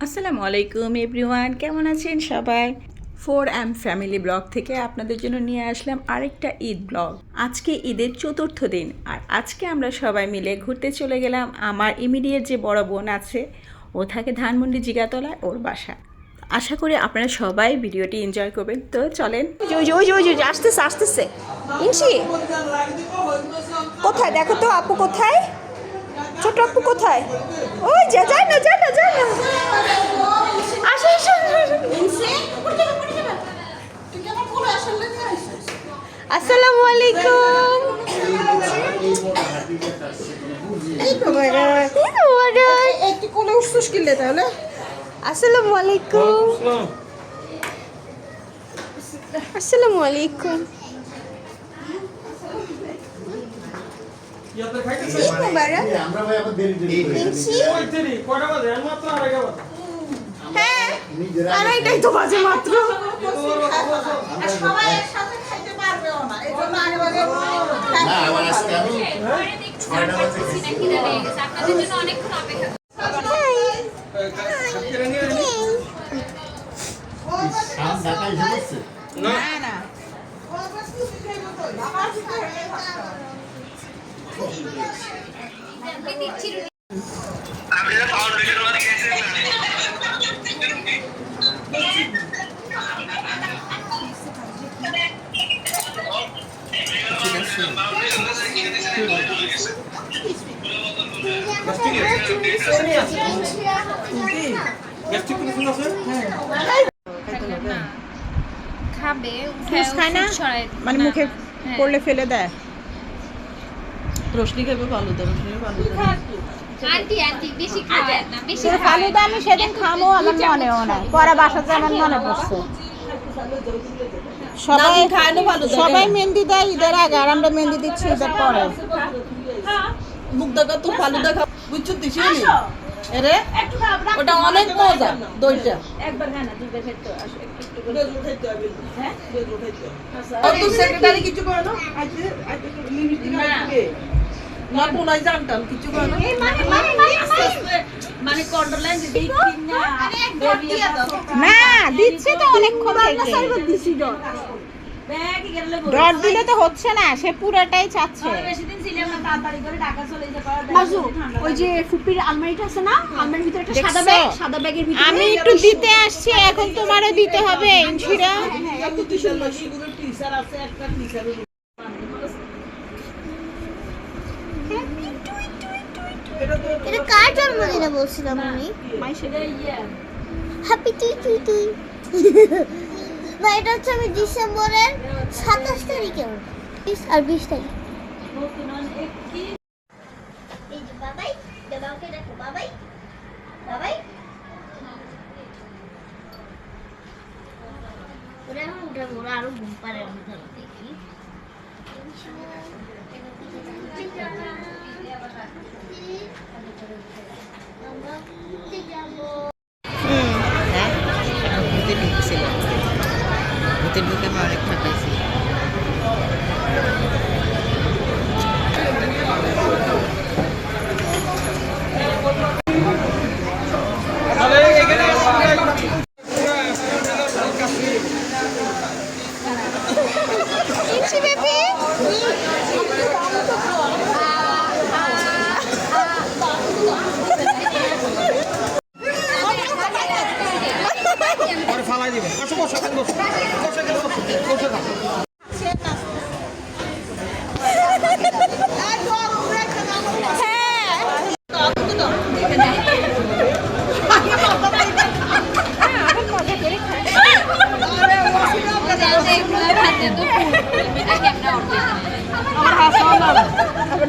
আসসালামু আলাইকুম এভরিওয়ান, কেমন আছেন সবাই? 4M ফ্যামিলি ব্লগ থেকে আপনাদের জন্য নিয়ে আসলাম আরেকটা ঈদ ব্লগ। আজকে ঈদের চতুর্থ দিন, আর আজকে আমরা সবাই মিলে ঘুরতে চলে গেলাম। আমার ইমিডিয়েট যে বড় বোন আছে, ও থাকে ধানমন্ডি জিগাতলায়, ওর বাসা। আশা করি আপনারা সবাই ভিডিওটি এনজয় করবেন। তো চলেন। আসতেছে আসতেছে ইনশি, কোথায় দেখো তো আপু, কোথায় ছোট আপু কোথায়? ওই যায় না আসো আসো। আসসালামু আলাইকুম। একটু কোলে উঠছিস কিনলে তাহলে। আসসালামু আলাইকুম। আসসালামু আলাইকুম। হ্যাঁ, আড়াইটাই তো বাজে মাত্র। সবাই একসাথে খাইতে পারবে না, এজন্য আগে ভাগে না। আমার আজকে আমি 6টা বাজে খাইছি না, খিদে লেগে গেছে। আপনাদের জন্য অনেকক্ষণ অপেক্ষা করছি। না না মানে মুখে পড়লে ফেলে দেয়। রোশনি খাবে ফালুদা, ফালুদা আমি সেদিন খামো, আমার মনেও নাই। পরে বাসাতে আমার মনে পড়ছে। সবাই মেহেন্দি দেয় ঈদের আগে, আর আমরা মেহেন্দি দিচ্ছি ঈদের পরে। মুখ দেখা তো ফালুদা খা, বুঝছো দিছি এরে, ওটা অনেক মজা। দইটা একবার হ্যাঁ না দুইটা খেতে আসো, একটু করে দুধ খেতে হবে। হ্যাঁ দুধ খেতে আচ্ছা, তো সেক্রেটারি কিছু করে না আজকে লিমিটিং আছে না, কোনায় জানতাম কিছু করে না। মানে কন্ট্রোলাইন যে ঠিক না, আরে এক ডট দিয়া দাও না, দিচ্ছি তো অনেকক্ষণ থেকে। সার্ভার দিছি ডট, ডট দিলে তো হচ্ছে না, সে পুরোটাই চাচ্ছে। বেশিদিন ছিল না, তাড়াতাড়ি করে ঢাকা চলে যেতে পারে। বাজু ওই যে ফুপির আলমারিটা আছে না, আলমারির ভিতরে একটা সাদা ব্যাগের ভিতরে আমি একটু দিতে আসছি, এখন তোমারও দিতে হবে ইনশিরা। এত টিচার লসিগুলো টিচার আছে, একটা টিচারের এটা কার জন্মদিনে বলছিলাম আমি? হ্যাপি তুই না, এটা হচ্ছে আমি ডিসেম্বরের 27 তারিখে আর 20 তারিখ। এই যে বাবাই, বাবাকে দেখো, বাবাই ওরা এখন উঠাবো, ওরা আরো ঘুম পারে। আমি ধরো দেখি ঢুকে আমি অনেক ঠকাইছি। ফালাই দিবে বসে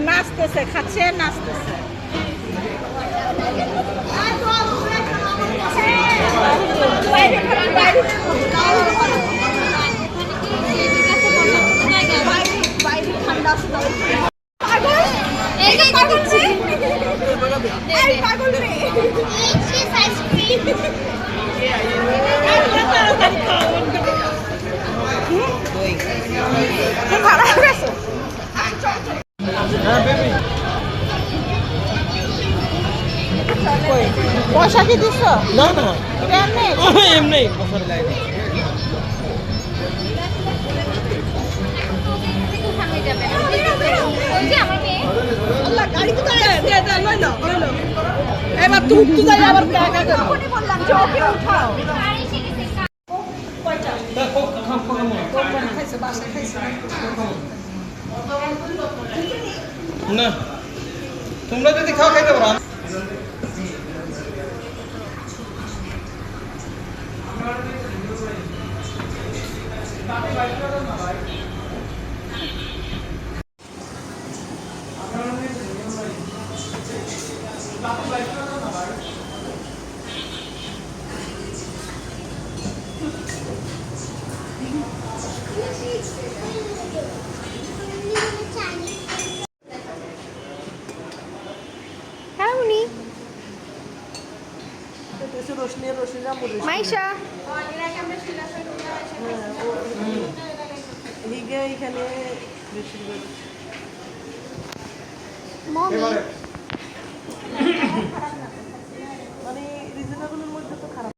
নাচতেছে, খাচ্ছে, নাচতেছে। ঠান্ডা কই পয়সা কি দিছো? না না এটা এমনি? এমনি বছর লাগে আল্লাহ গাড়ি তো দে লই লো এবার তুই যাই আবার কাকা করে বললাম যে ওকে উঠাও না তোমরা যদি খাও খাইতে পারো হ্যাঁ উনি মাইশা মমি মানে রিজনেবলের মধ্যে তো খারাপ